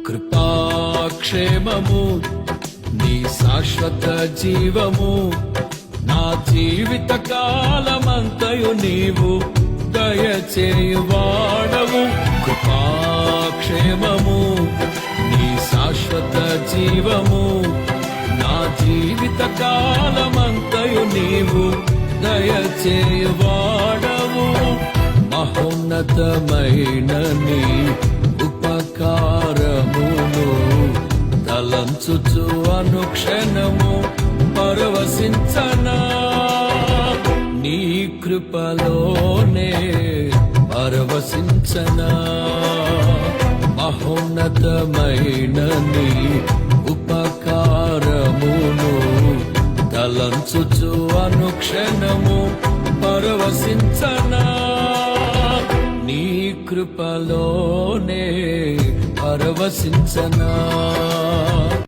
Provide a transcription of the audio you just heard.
కృపాక్షేమము నీ శాశ్వత జీవము నా జీవిత కాలమంతయు నీవు దయచేయువాడవు. కృపాక్షేమము నీ శాశ్వత జీవము నా జీవిత కాలమంతయు నీవు దయచేయువాడవు. మహోన్నతమైన నీ ఉపకారమును తలంచుచు అనుక్షణము పరవశించనా, నీ కృపలోనే పరవశించనా. మహోన్నతమైన నీ ఉపకారమును తలంచుచు అనుక్షణము పరవశించనా, నీ కృపలోనే పరవశించనా.